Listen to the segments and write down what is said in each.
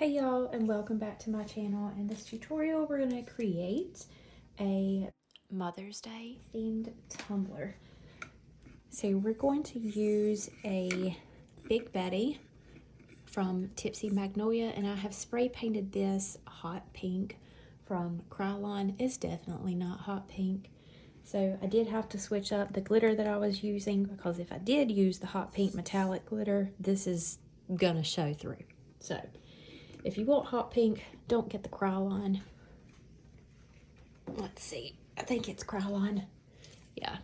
Hey y'all, and welcome back to my channel. In this tutorial we're going to create a Mother's Day themed tumbler. So we're going to use a Big Betty from TIPSY Magnolia, and I have spray painted this hot pink from Krylon. It's definitely not hot pink. So I did have to switch up the glitter that I was using, because if I did use the hot pink metallic glitter, this is gonna show through. So if you want hot pink, don't get the Krylon. Let's see, I think it's Krylon. Yeah.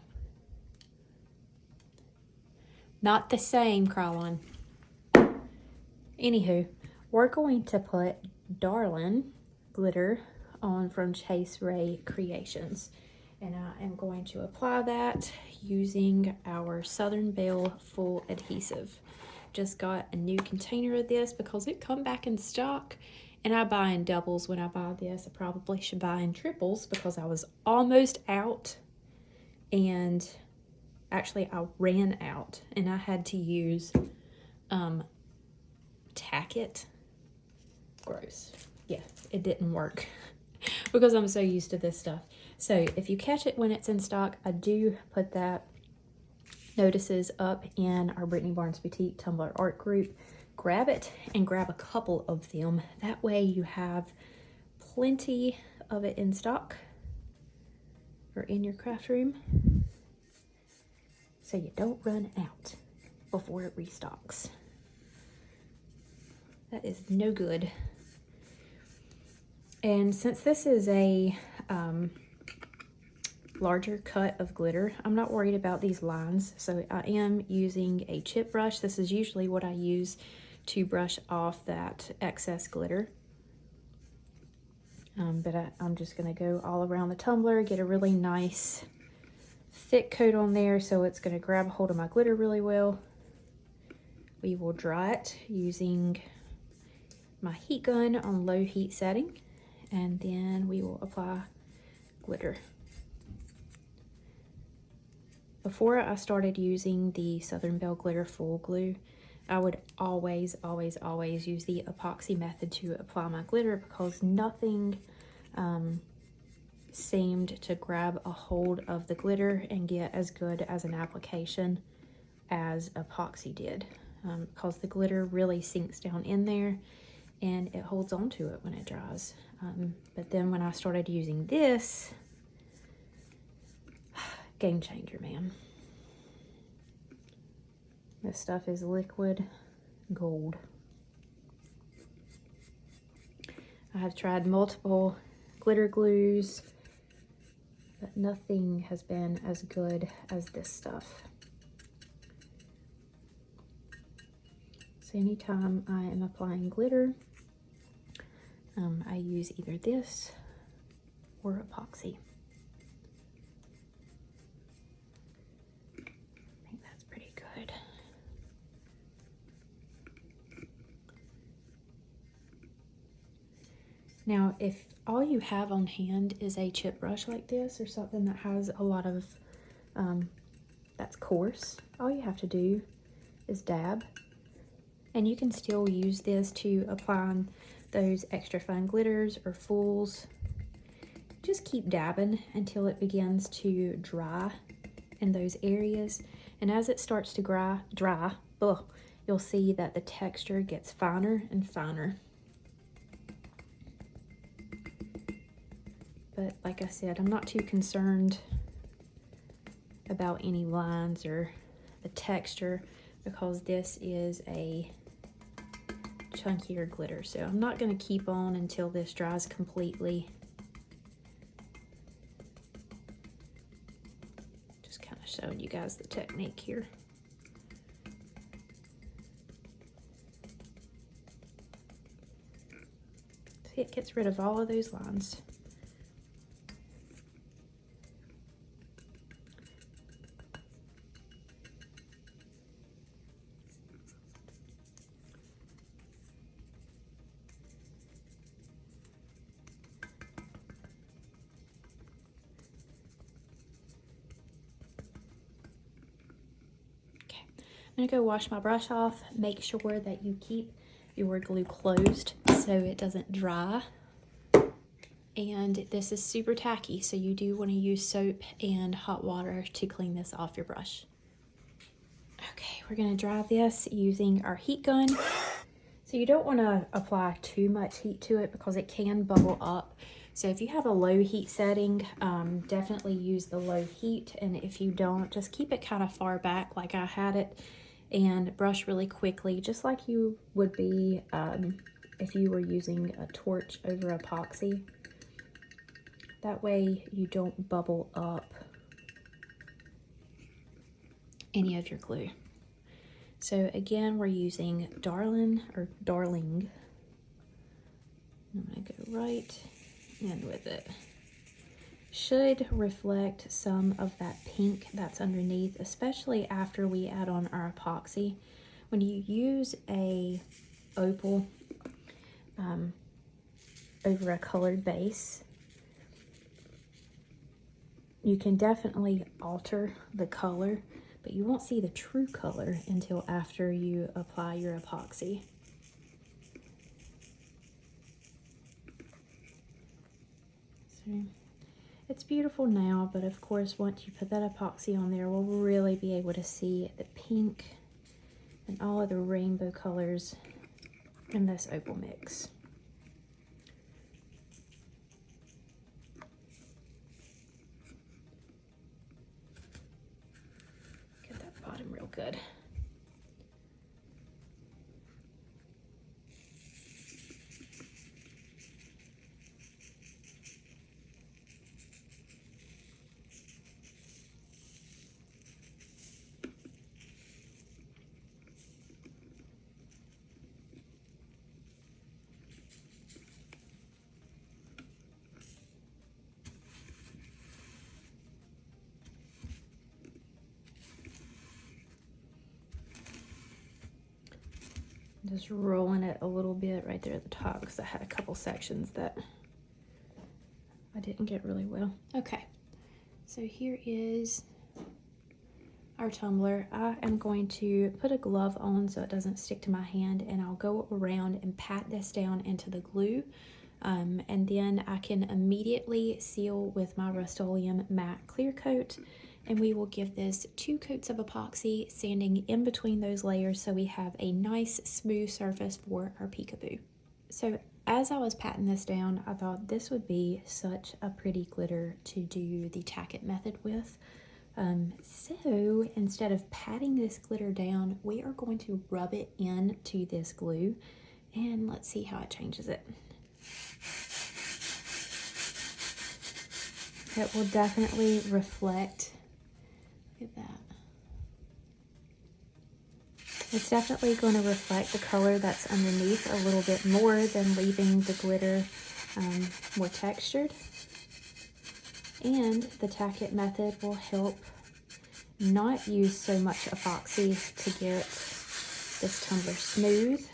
Not the same Krylon. Anywho, we're going to put Darlin glitter on from Chase Ray Creations. And I am going to apply that using our Southern Belle Full Adhesive. Just got a new container of this because it come back in stock, and I buy in doubles when I buy this. I probably should buy in triples because I was almost out, and actually I ran out and I had to use tack it. Gross. Yeah, it didn't work because I'm so used to this stuff. So if you catch it when it's in stock, I do put that notices up in our Brittany Barnes Boutique Tumblr art group. Grab it and grab a couple of them. That way you have plenty of it in stock or in your craft room, so you don't run out before it restocks. That is no good. And since this is a larger cut of glitter, I'm not worried about these lines, so I am using a chip brush. This is usually what I use to brush off that excess glitter, but I'm just going to go all around the tumbler, get a really nice thick coat on there so it's going to grab a hold of my glitter really well. We will dry it using my heat gun on low heat setting, and then we will apply glitter. Before I started using the Southern Belle Glitter Full Glue, I would always use the epoxy method to apply my glitter, because nothing seemed to grab a hold of the glitter and get as good as an application as epoxy did, because the glitter really sinks down in there and it holds on to it when it dries. But then when I started using this, game changer, man. This stuff is liquid gold. I have tried multiple glitter glues, but nothing has been as good as this stuff. So anytime I am applying glitter, I use either this or epoxy. I think that's pretty good. Now, if all you have on hand is a chip brush like this, or something that has a lot of, that's coarse, all you have to do is dab. And you can still use this to apply on those extra fine glitters or fulls. Just keep dabbing until it begins to dry in those areas. And as it starts to dry, you'll see that the texture gets finer and finer. But like I said, I'm not too concerned about any lines or the texture, because this is a chunkier glitter. So I'm not going to keep on until this dries completely. Just kind of showing you guys the technique here. See, it gets rid of all of those lines. I'm gonna go wash my brush off. Make sure that you keep your glue closed so it doesn't dry. And this is super tacky, so you do want to use soap and hot water to clean this off your brush. Okay, we're going to dry this using our heat gun. So you don't want to apply too much heat to it because it can bubble up. So if you have a low heat setting, definitely use the low heat. And if you don't, just keep it kind of far back like I had it and brush really quickly, just like you would be if you were using a torch over epoxy. That way you don't bubble up any of your glue. So again, we're using Darling. I'm gonna go right in with it. Should reflect some of that pink that's underneath, especially after we add on our epoxy. When you use a opal over a colored base, you can definitely alter the color, but you won't see the true color until after you apply your epoxy. So it's beautiful now, but of course once you put that epoxy on there, we'll really be able to see the pink and all of the rainbow colors in this opal mix. Real good. Just rolling it a little bit right there at the top because I had a couple sections that I didn't get really well. Okay, so here is our tumbler. I am going to put a glove on so it doesn't stick to my hand, and I'll go around and pat this down into the glue, and then I can immediately seal with my Rust-Oleum matte clear coat. And we will give this 2 coats of epoxy, sanding in between those layers so we have a nice smooth surface for our Peekaboo. So as I was patting this down, I thought this would be such a pretty glitter to do the tack it method with. So instead of patting this glitter down, we are going to rub it into this glue, and let's see how it changes it. It will definitely reflect. Look at that. It's definitely going to reflect the color that's underneath a little bit more than leaving the glitter more textured. And the tack it method will help not use so much epoxy to get this tumbler smooth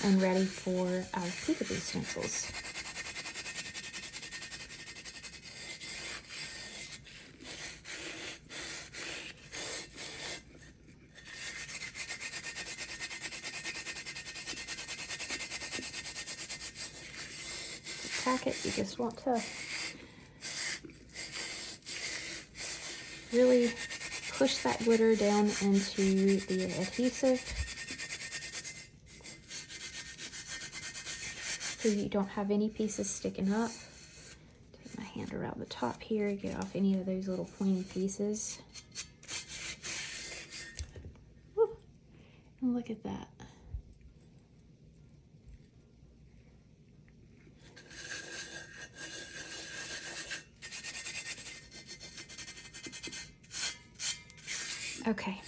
and ready for our Peekaboo stencils. Tack it, you just want to really push that glitter down into the adhesive so you don't have any pieces sticking up. Take my hand around the top here, get off any of those little pointy pieces. Woo. And look at that. Okay,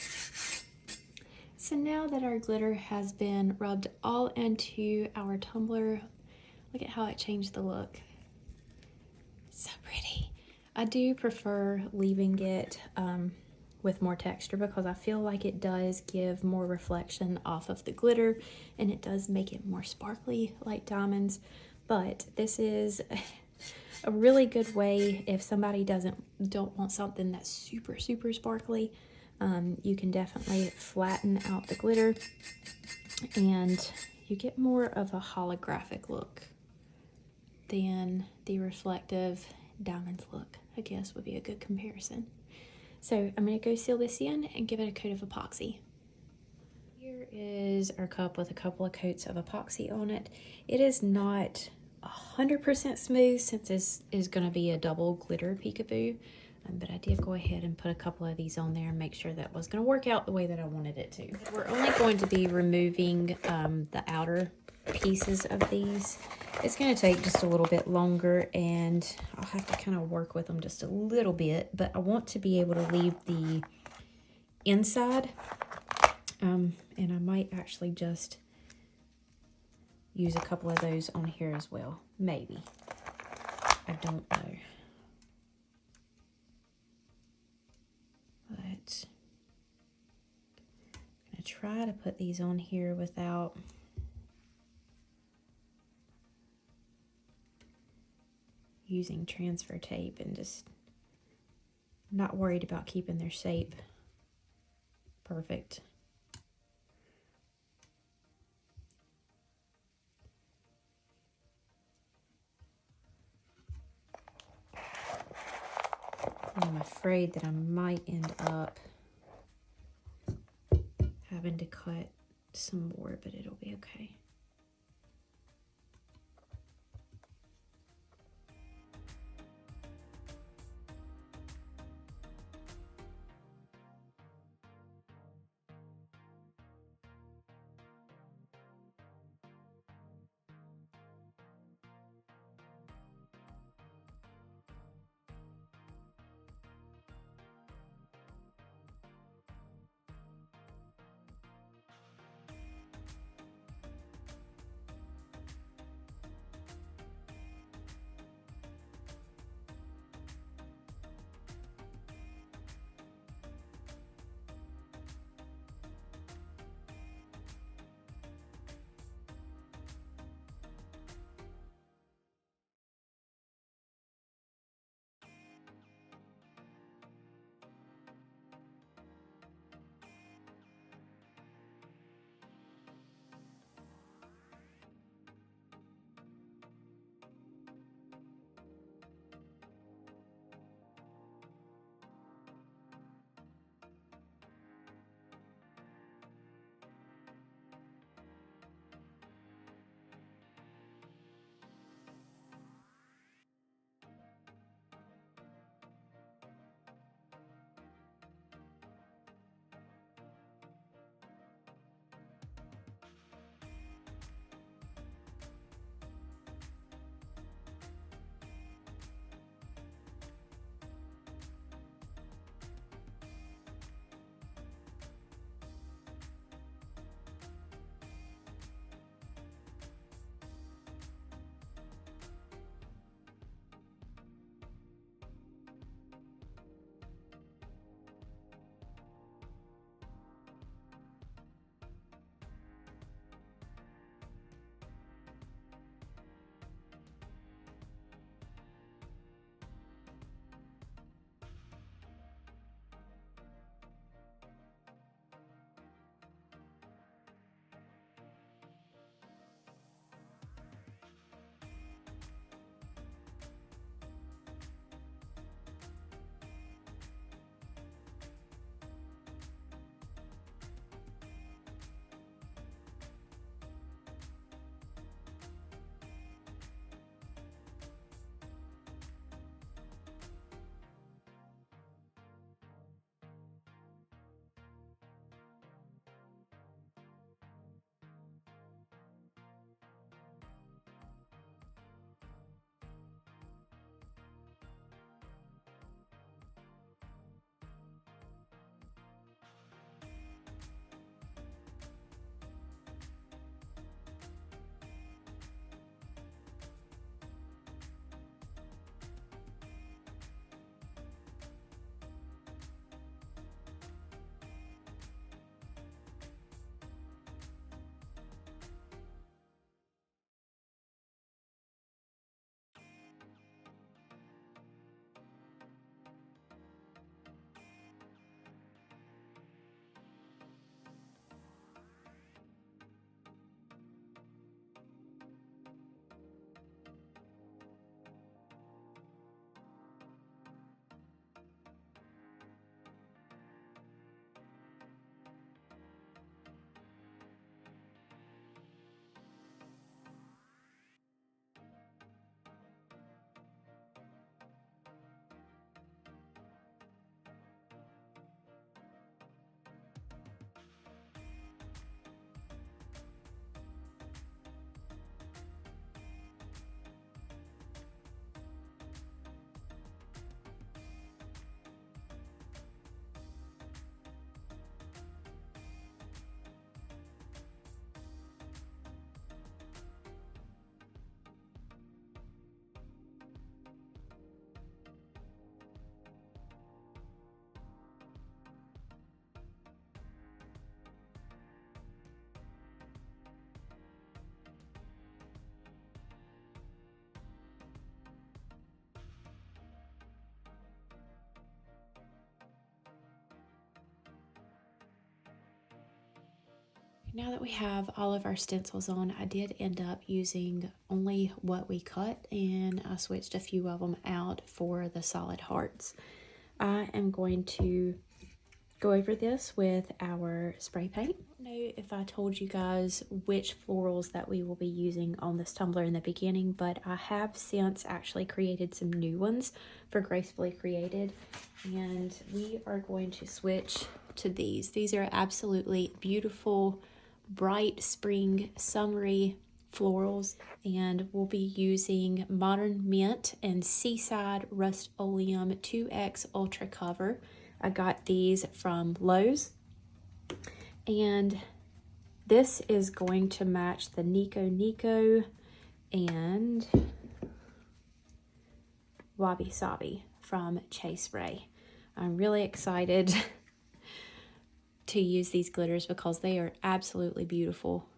so now that our glitter has been rubbed all into our tumbler, look at how it changed the look. So pretty. I do prefer leaving it with more texture because I feel like it does give more reflection off of the glitter, and it does make it more sparkly like diamonds. But this is a really good way if somebody don't want something that's super sparkly. You can definitely flatten out the glitter and you get more of a holographic look than the reflective diamonds look, I guess would be a good comparison. So I'm going to go seal this in and give it a coat of epoxy. Here is our cup with a couple of coats of epoxy on it. It is not 100% smooth since this is going to be a double glitter peekaboo, but I did go ahead and put a couple of these on there and make sure that was going to work out the way that I wanted it to. We're only going to be removing the outer pieces of these. It's going to take just a little bit longer, and I'll have to kind of work with them just a little bit, but I want to be able to leave the inside, and I might actually just use a couple of those on here as well. Maybe. I don't know. But I'm going to try to put these on here without using transfer tape, and just not worried about keeping their shape perfect. I'm afraid that I might end up having to cut some more, but it'll be okay. now that we have all of our stencils on, I did end up using only what we cut, and I switched a few of them out for the solid hearts. I am going to go over this with our spray paint. I don't know if I told you guys which florals that we will be using on this tumbler in the beginning, but I have since actually created some new ones for Gracefully Created, and we are going to switch to these. These are absolutely beautiful, bright spring summery florals, and we'll be using Modern Mint and Seaside Rust-Oleum 2X Ultra Cover. I got these from Lowe's, and this is going to match the Nico and Wabi Sabi from Chase Ray. I'm really excited to use these glitters because they are absolutely beautiful.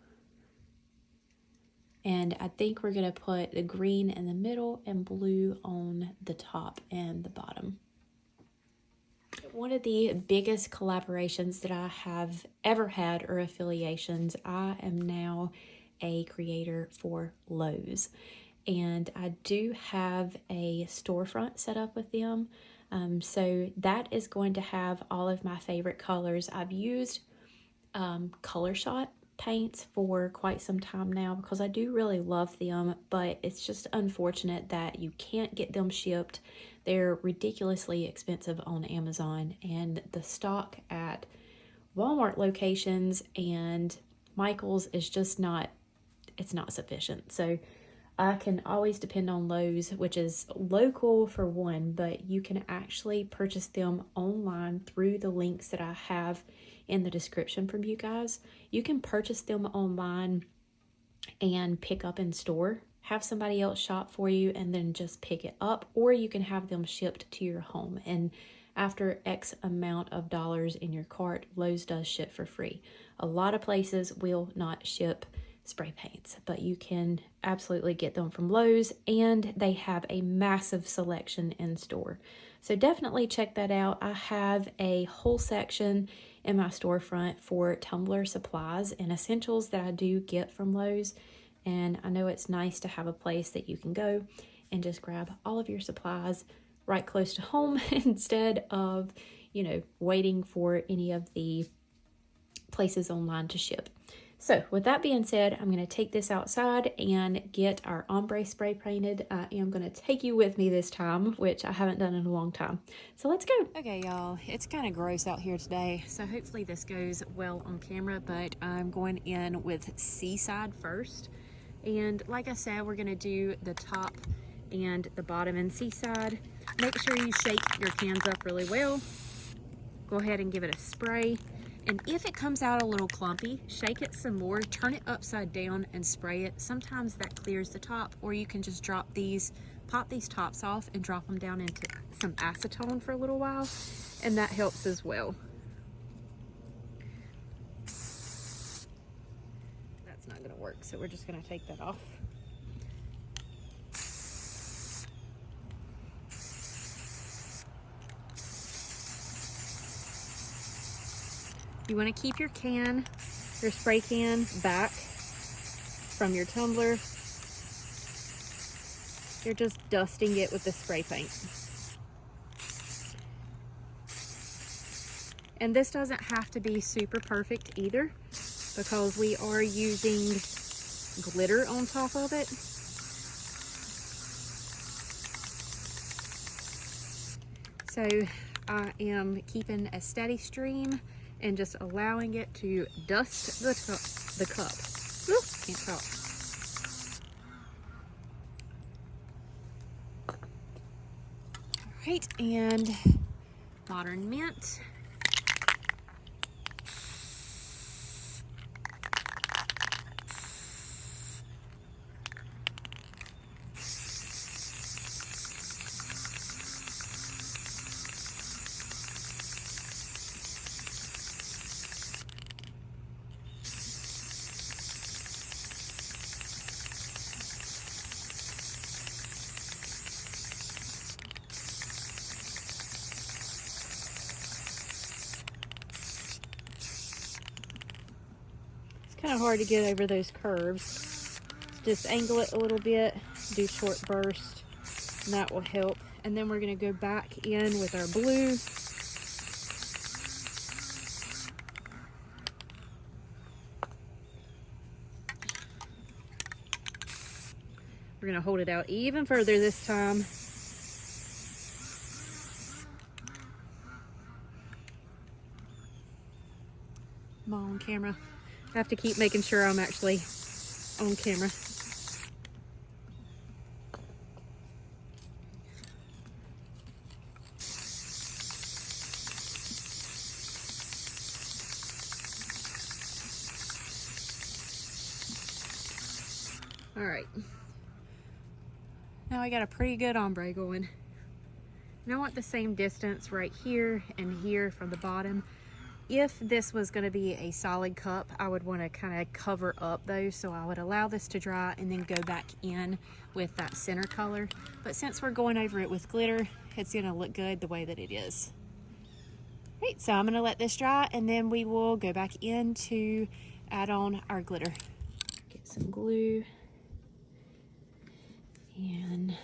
And I think we're going to put the green in the middle and blue on the top and the bottom. One of the biggest collaborations that I have ever had, or affiliations, I am now a creator for Lowe's. And I do have a storefront set up with them. So that is going to have all of my favorite colors. I've used Color Shot paints for quite some time now because I do really love them, but it's just unfortunate that you can't get them shipped. They're ridiculously expensive on Amazon, and the stock at Walmart locations and Michael's is just not, it's not sufficient. So I can always depend on Lowe's, which is local for one, but you can actually purchase them online through the links that I have in the description from you guys. You can purchase them online and pick up in store, have somebody else shop for you, and then just pick it up, or you can have them shipped to your home. And after X amount of dollars in your cart, Lowe's does ship for free. A lot of places will not ship spray paints, but you can absolutely get them from Lowe's, and they have a massive selection in store. So definitely check that out. I have a whole section in my storefront for tumbler supplies and essentials that I do get from Lowe's, and I know it's nice to have a place that you can go and just grab all of your supplies right close to home instead of, you know, waiting for any of the places online to ship. So with that being said, I'm going to take this outside and get our ombre spray painted. I am going to take you with me this time, which I haven't done in a long time. So let's go. Okay, y'all, it's kind of gross out here today, so hopefully this goes well on camera, but I'm going in with Seaside first. And like I said, we're going to do the top and the bottom in Seaside. Make sure you shake your cans up really well. Go ahead and give it a spray. And if it comes out a little clumpy, shake it some more, turn it upside down and spray it. Sometimes that clears the top, or you can just drop these, pop these tops off and drop them down into some acetone for a little while, and that helps as well. That's not gonna work, so we're just gonna take that off. You want to keep your can, your spray can, back from your tumbler. You're just dusting it with the spray paint. And this doesn't have to be super perfect either, because we are using glitter on top of it. So I am keeping a steady stream and just allowing it to dust the cup. Ooh, can't talk. All right, and Modern Mint. kind of hard to get over those curves. Just angle it a little bit, do short bursts, and that will help. And then we're going to go back in with our blue. We're going to hold it out even further this time. I'm on camera. I have to keep making sure I'm actually on camera. All right. Now I got a pretty good ombre going. And I want the same distance right here and here from the bottom. If this was going to be a solid cup, I would want to kind of cover up those, so I would allow this to dry and then go back in with that center color. But since we're going over it with glitter, it's going to look good the way that it is. Right, so I'm going to let this dry and then we will go back in to add on our glitter. Get some glue and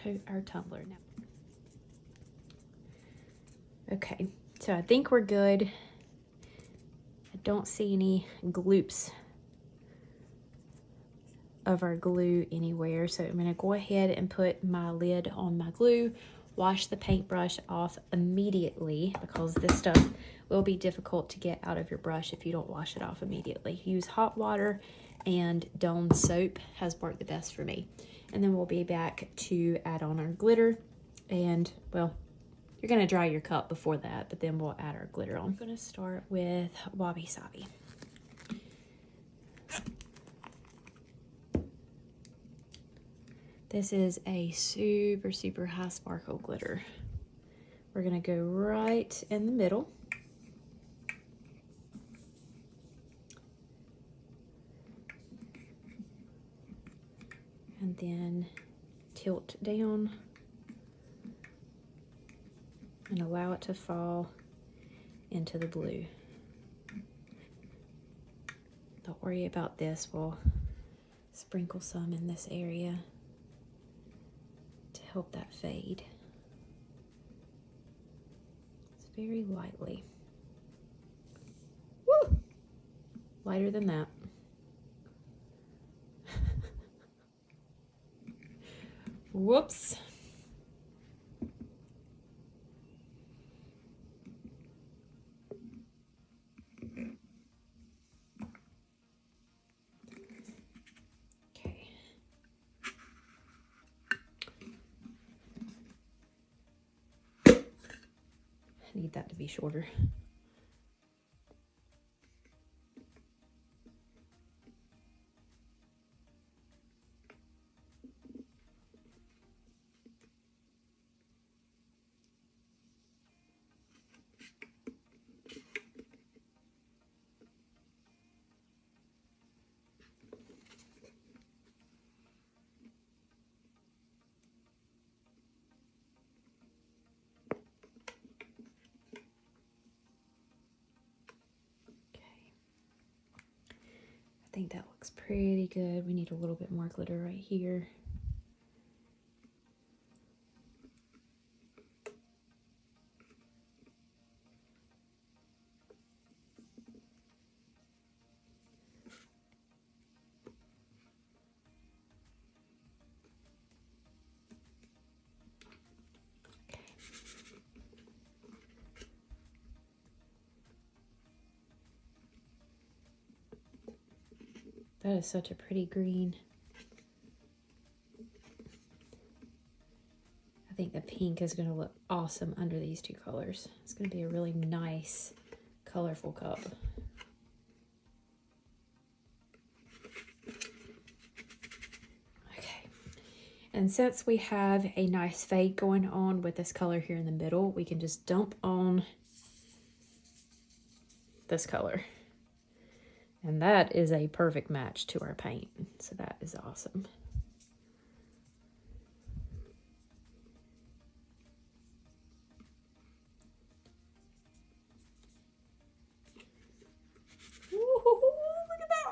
coat our tumbler now. Okay, so I think we're good. I don't see any gloops of our glue anywhere, so I'm gonna go ahead and put my lid on my glue, wash the paintbrush off immediately because this stuff will be difficult to get out of your brush if you don't wash it off immediately. Use hot water, and Dawn soap has worked the best for me. And then we'll be back to add on our glitter, and well, you're gonna dry your cup before that, but then we'll add our glitter on. I'm gonna start with Wabi Sabi. This is a super, super high sparkle glitter. We're gonna go right in the middle. And then tilt down and allow it to fall into the blue. Don't worry about this. We'll sprinkle some in this area to help that fade. It's very lightly. Woo! Lighter than that. Whoops. Okay. I need that to be shorter. I think that looks pretty good. We need a little bit more glitter right here. That is such a pretty green. I think the pink is going to look awesome under these two colors. It's going to be a really nice, colorful cup. Okay. And since we have a nice fade going on with this color here in the middle, we can just dump on this color. And that is a perfect match to our paint. So that is awesome.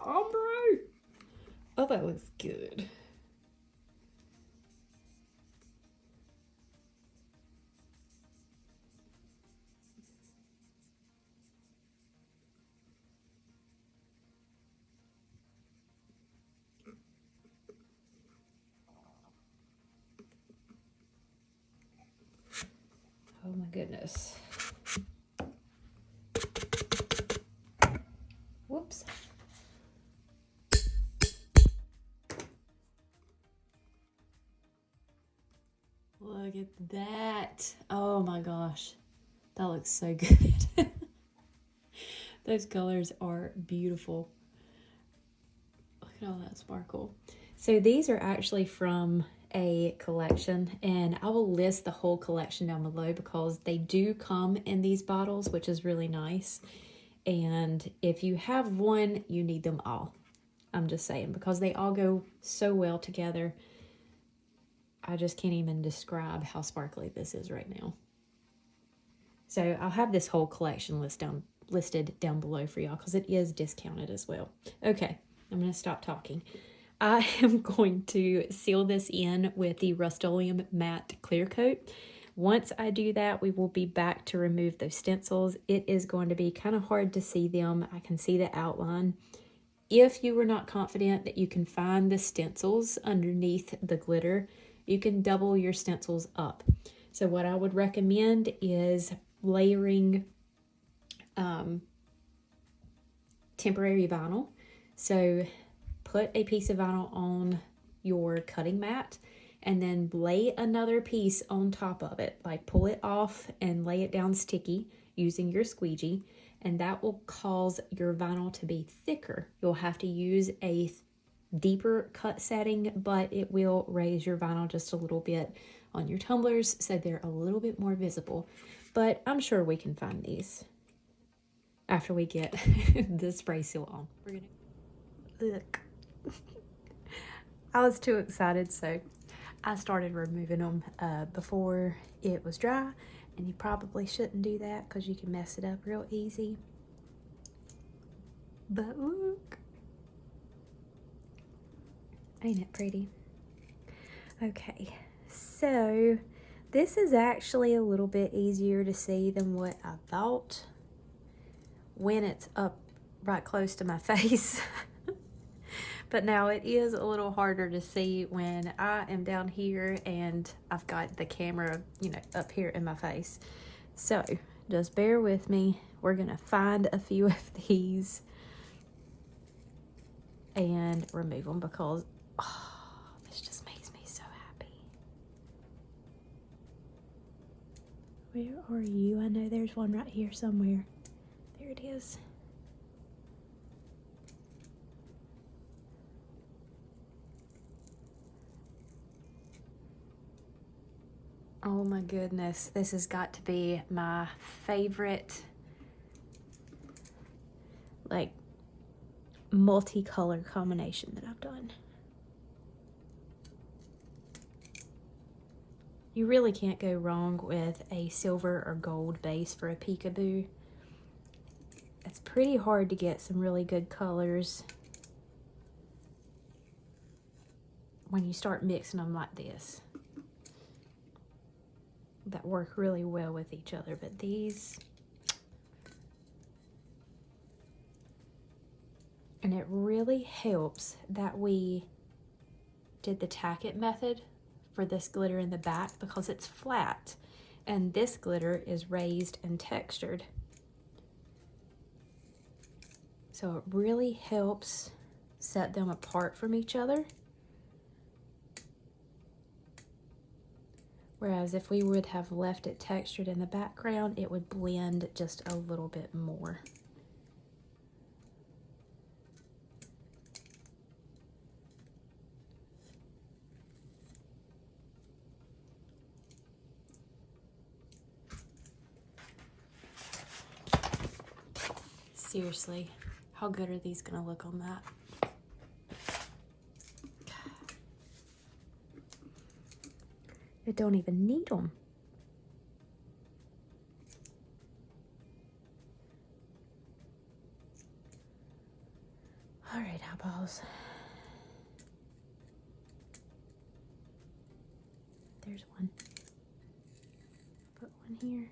ombre. Oh, that looks good. Oh my goodness. Whoops. Look at that. Oh my gosh. That looks so good. Those colors are beautiful. Look at all that sparkle. So these are actually from a collection, and I will list the whole collection down below because they do come in these bottles, which is really nice. And if you have one, you need them all. I'm just saying, because they all go so well together. I just can't even describe how sparkly this is right now. So I'll have this whole collection listed down below for y'all because it is discounted as well. Okay, I'm going to stop talking. I am going to seal this in with the Rust-Oleum Matte Clear Coat. Once I do that, we will be back to remove those stencils. It is going to be kind of hard to see them. I can see the outline. If you were not confident that you can find the stencils underneath the glitter, you can double your stencils up. So what I would recommend is layering temporary vinyl. So put a piece of vinyl on your cutting mat and then lay another piece on top of it. Like pull it off and lay it down sticky using your squeegee, and that will cause your vinyl to be thicker. You'll have to use a deeper cut setting, but it will raise your vinyl just a little bit on your tumblers so they're a little bit more visible. But I'm sure we can find these after we get the spray seal on. We're gonna look. I was too excited, so I started removing them before it was dry, and you probably shouldn't do that because you can mess it up real easy. But look, ain't it pretty? Okay, so this is actually a little bit easier to see than what I thought when it's up right close to my face. But now it is a little harder to see when I am down here and I've got the camera, you know, up here in my face. So just bear with me. We're gonna find a few of these and remove them because this just makes me so happy. Where are you? I know there's one right here somewhere. There it is. Oh my goodness, this has got to be my favorite, like, multicolor combination that I've done. You really can't go wrong with a silver or gold base for a peekaboo. It's pretty hard to get some really good colors when you start mixing them like this, that work really well with each other. But these, and it really helps that we did the tack it method for this glitter in the back because it's flat and this glitter is raised and textured. So it really helps set them apart from each other. Whereas if we would have left it textured in the background, it would blend just a little bit more. Seriously, how good are these gonna look on that? It don't even need them. Alrighty. there's one. Put one here.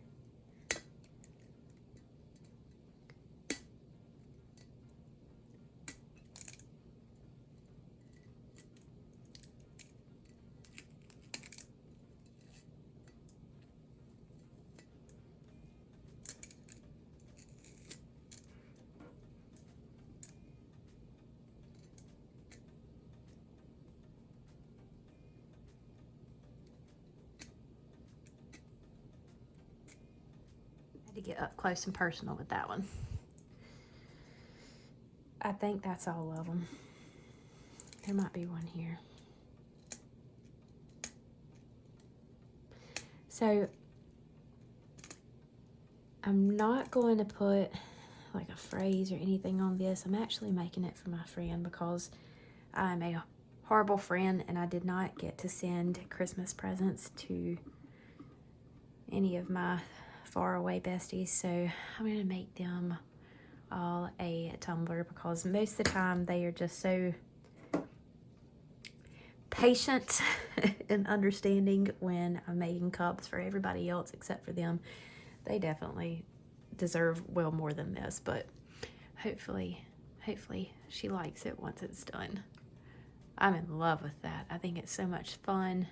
To get up close and personal with that one. I think that's all of them. There might be one here. So I'm not going to put like a phrase or anything on this. I'm actually making it for my friend because I'm a horrible friend and I did not get to send Christmas presents to any of my faraway besties, so I'm gonna make them all a tumbler because most of the time they are just so patient and understanding when I'm making cups for everybody else except for them. They definitely deserve well more than this, but hopefully she likes it once it's done. I'm in love with that. I think it's so much fun.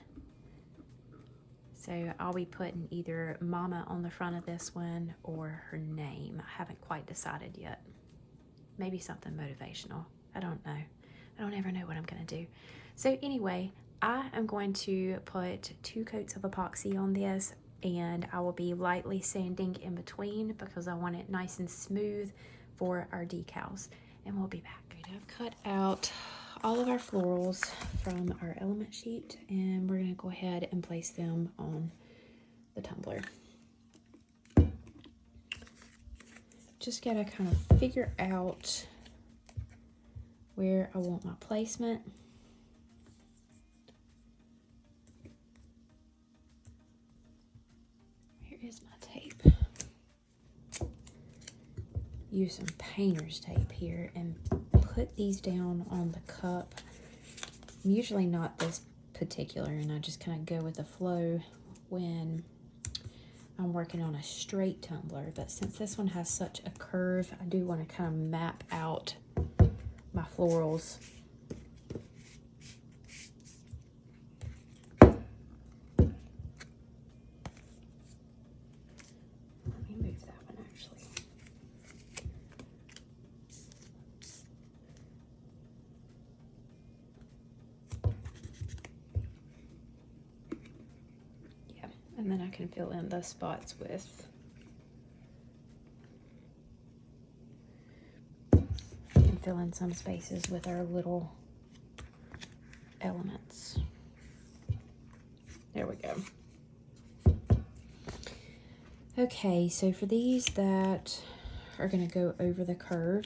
So I'll be putting either Mama on the front of this one or her name. I haven't quite decided yet. Maybe something motivational. I don't know. I don't ever know what I'm gonna do. So anyway, I am going to put 2 coats of epoxy on this, and I will be lightly sanding in between because I want it nice and smooth for our decals. And we'll be back. I've cut out all of our florals from our element sheet, and we're going to go ahead and place them on the tumbler. Just got to kind of figure out where I want my placement. Where is my tape? Use some painter's tape here and put these down on the cup. I'm usually not this particular, and I just kind of go with the flow when I'm working on a straight tumbler, but since this one has such a curve, I do want to kind of map out my florals. Let me move that one actually. And then I can fill in those spots with and fill in some spaces with our little elements. There we go. Okay, so for these that are going to go over the curve,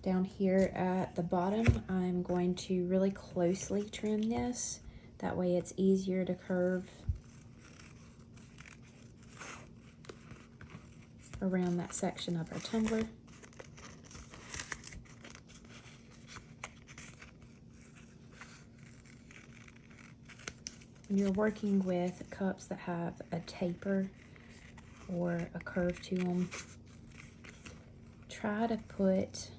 down here at the bottom, I'm going to really closely trim this. That way it's easier to curve around that section of our tumbler. When you're working with cups that have a taper or a curve to them, try to put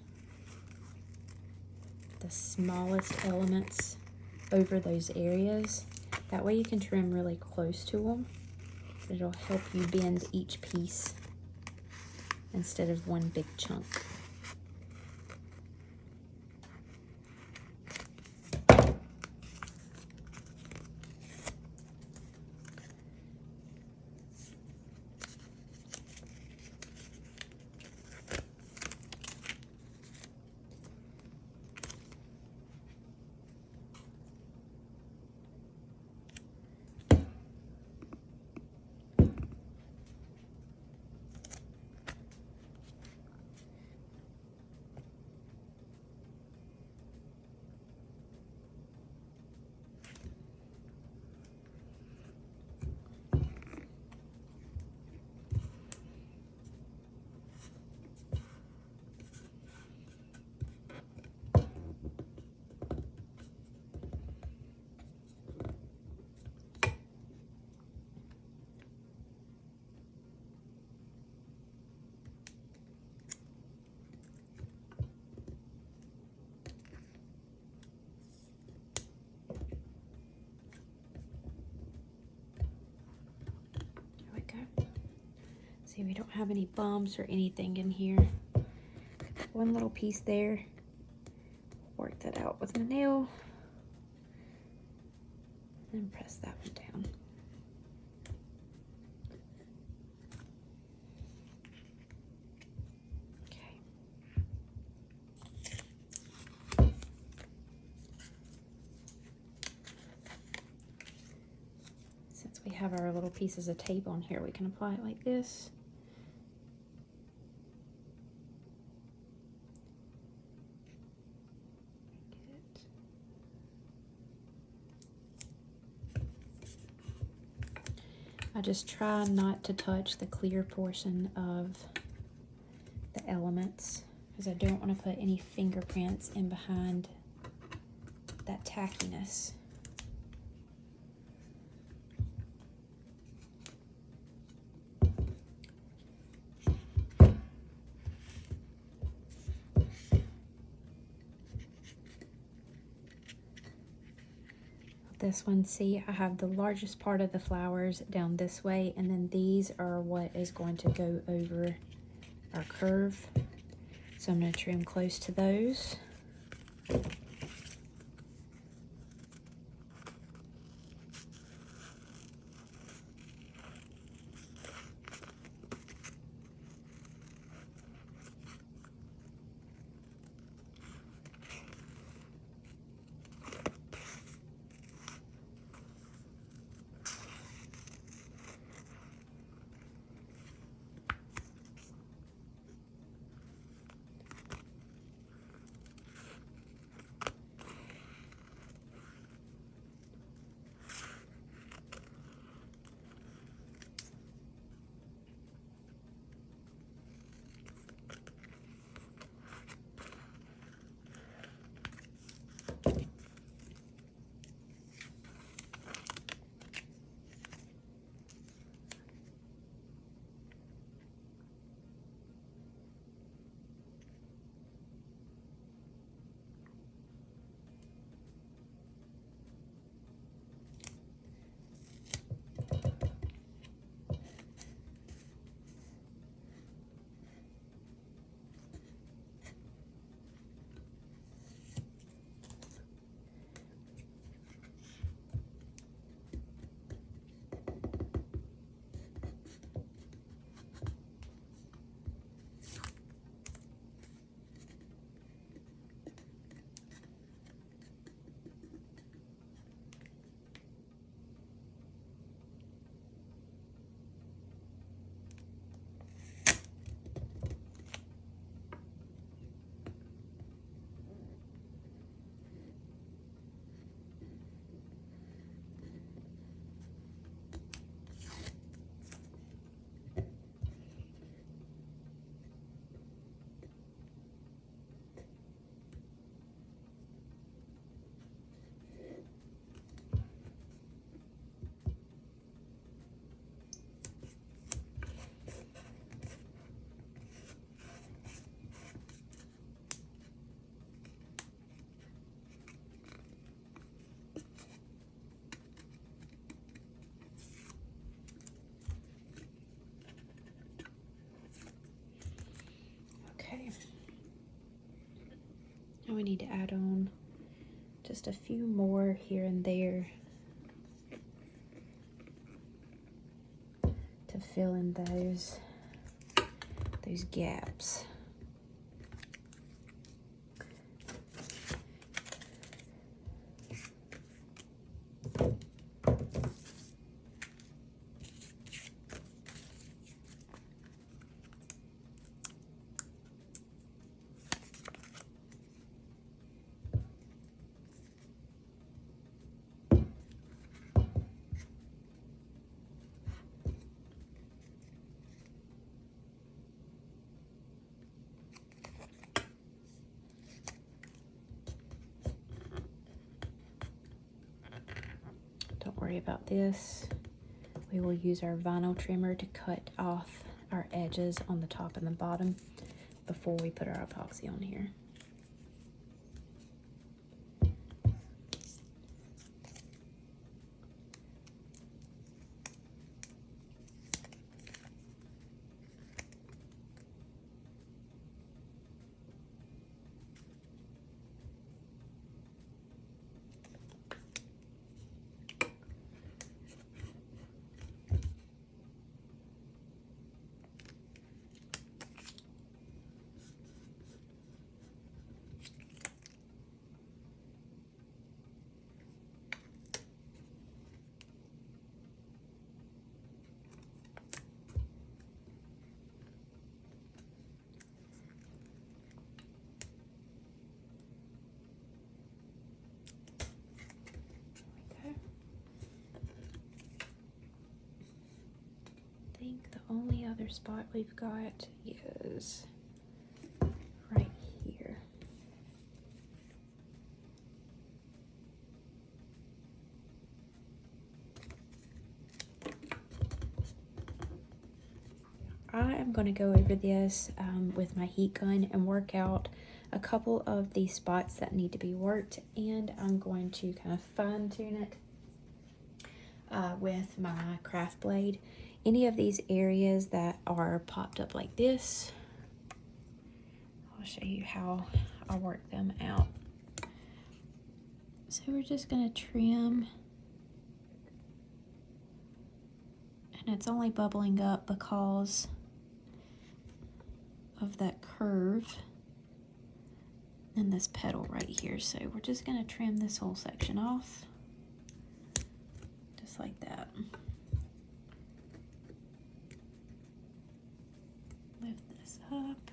the smallest elements over those areas. That way you can trim really close to them. It'll help you bend each piece instead of one big chunk. See, we don't have any bumps or anything in here. One little piece there. Work that out with my nail. And press that one down. We have our little pieces of tape on here, we can apply it like this. I just try not to touch the clear portion of the elements because I don't want to put any fingerprints in behind that tackiness. This one, see, I have the largest part of the flowers down this way, and then these are what is going to go over our curve. So I'm going to trim close to those. Now we need to add on just a few more here and there to fill in those gaps. Don't worry about this. We will use our vinyl trimmer to cut off our edges on the top and the bottom before we put our epoxy on here. think the only other spot we've got is right here. I am going to go over this with my heat gun and work out a couple of the spots that need to be worked, and I'm going to kind of fine tune it with my craft blade. Any of these areas that are popped up like this, I'll show you how I work them out. So we're just going to trim, and it's only bubbling up because of that curve in this petal right here. So we're just going to trim this whole section off, just like that. Lift this up,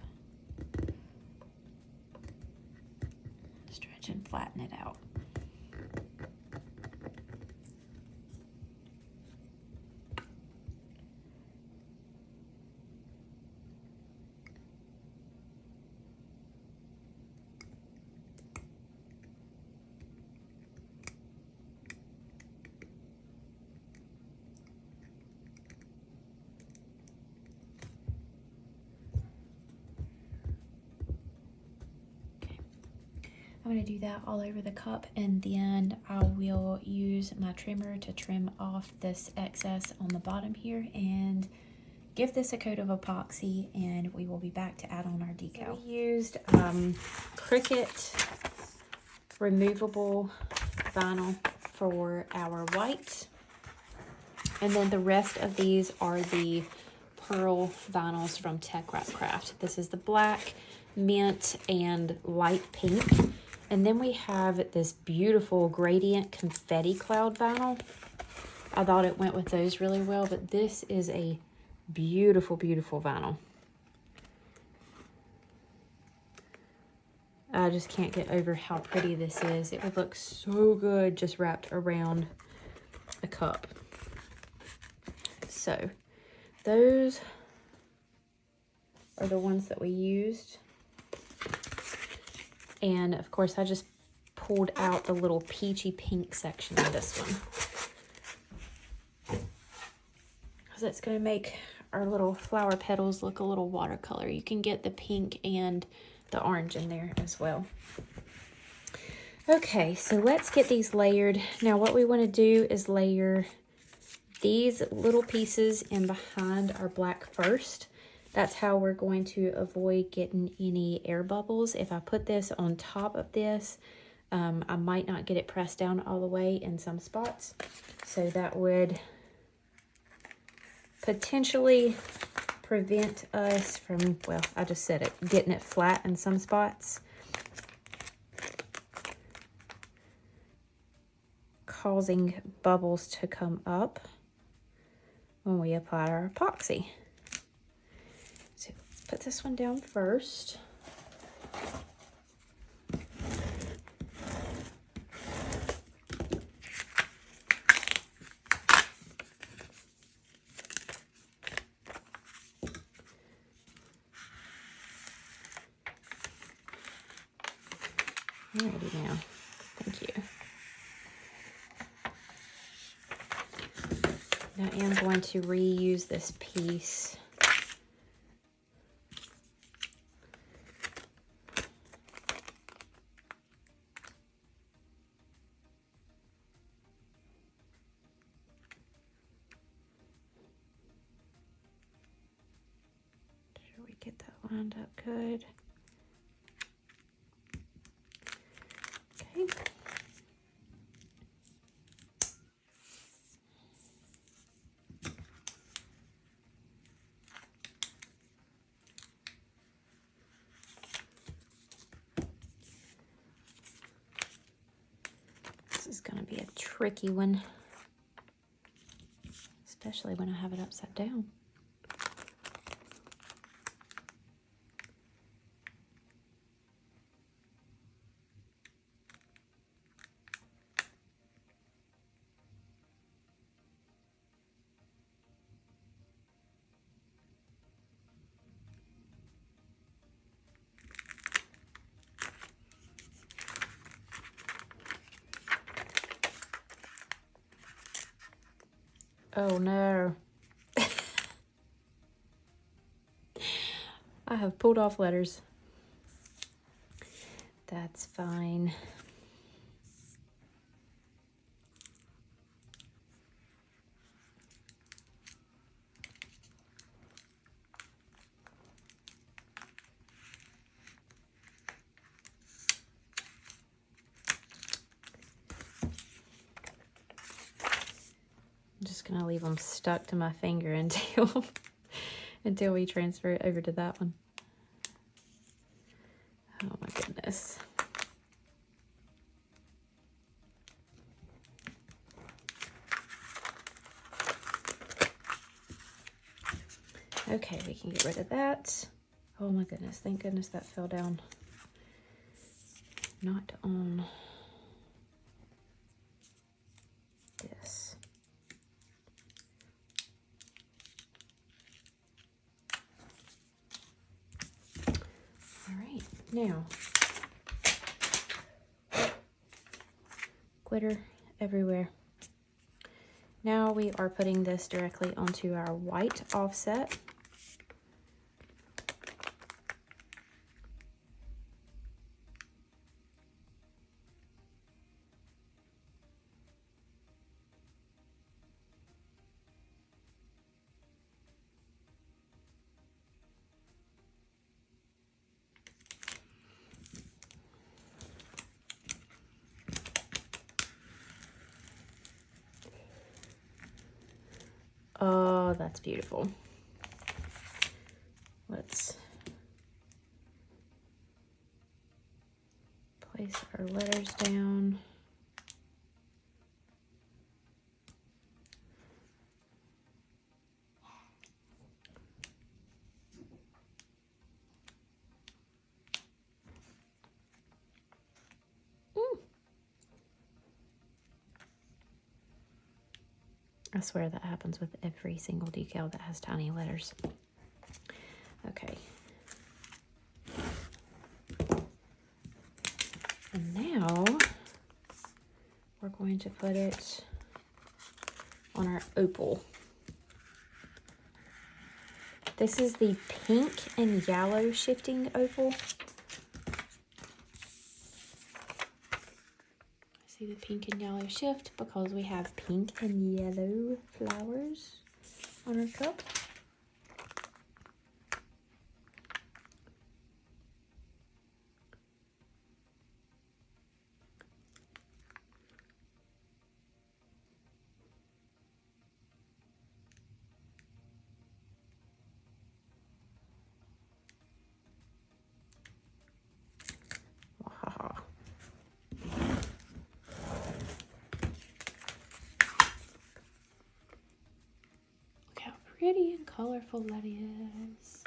stretch and flatten it out. I'm going to do that all over the cup, and then I will use my trimmer to trim off this excess on the bottom here and give this a coat of epoxy, and we will be back to add on our decal. We used Cricut removable vinyl for our white, and then the rest of these are the pearl vinyls from TECKWRAP. This is the black, mint, and light pink. And then we have this beautiful gradient confetti cloud vinyl. I thought it went with those really well, but this is a beautiful, beautiful vinyl. I just can't get over how pretty this is. It would look so good just wrapped around a cup. So those are the ones that we used. And of course, I just pulled out the little peachy pink section of this one, because it's going to make our little flower petals look a little watercolor. You can get the pink and the orange in there as well. Okay, so let's get these layered. Now what we want to do is layer these little pieces in behind our black first. That's how we're going to avoid getting any air bubbles. If I put this on top of this, I might not get it pressed down all the way in some spots. So that would potentially prevent us from, well, I just said it, getting it flat in some spots, causing bubbles to come up when we apply our epoxy. Put this one down first. Alrighty now. Thank you. Now I am going to reuse this piece. Get that lined up good. Okay. This is going to be a tricky one, especially when I have it upside down. Oh no. I have pulled off letters. That's fine. I'm just gonna leave them stuck to my finger until until we transfer it over to that one. Oh my goodness. Okay, we can get rid of that. Oh my goodness, thank goodness that fell down. Not on this. All right, now, glitter everywhere. Now we are putting this directly onto our white offset. Oh, that's beautiful. Let's place our letters down. I swear that happens with every single decal that has tiny letters. Okay. And now we're going to put it on our opal. This is the pink and yellow shifting opal. See the pink and yellow shift because we have pink and yellow flowers on our cup. Wow. Look how pretty and colorful that is.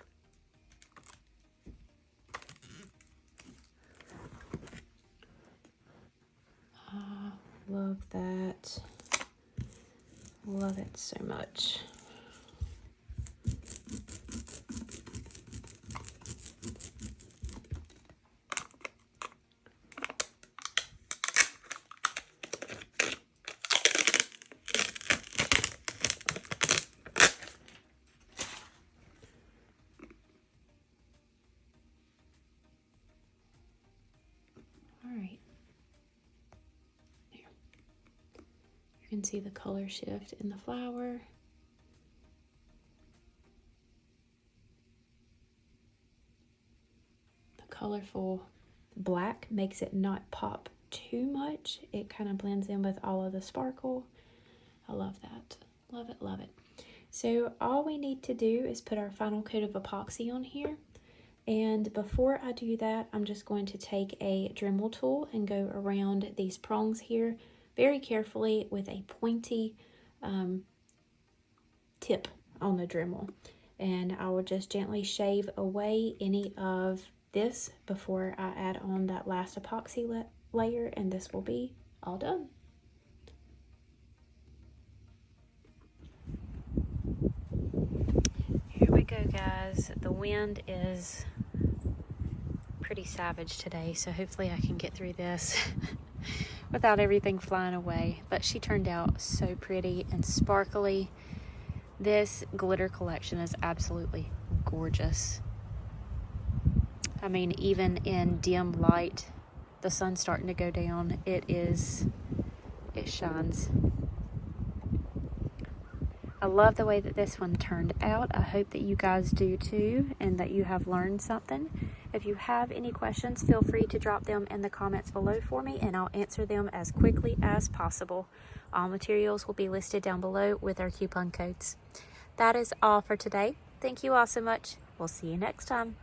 Love that. Love it so much. You can see the color shift in the flower. The colorful black makes it not pop too much. It kind of blends in with all of the sparkle. I love that. Love it, love it. So all we need to do is put our final coat of epoxy on here. And before I do that, I'm just going to take a Dremel tool and go around these prongs here very carefully with a pointy tip on the Dremel. And I will just gently shave away any of this before I add on that last epoxy layer, and this will be all done. Here we go, guys. The wind is pretty savage today, so hopefully I can get through this without everything flying away. But she turned out so pretty and sparkly. This glitter collection is absolutely gorgeous. I mean, even in dim light, the sun's starting to go down, it shines. I love the way that this one turned out. I hope that you guys do too, and that you have learned something. If you have any questions, feel free to drop them in the comments below for me, and I'll answer them as quickly as possible. All materials will be listed down below with our coupon codes. That is all for today. Thank you all so much. We'll see you next time.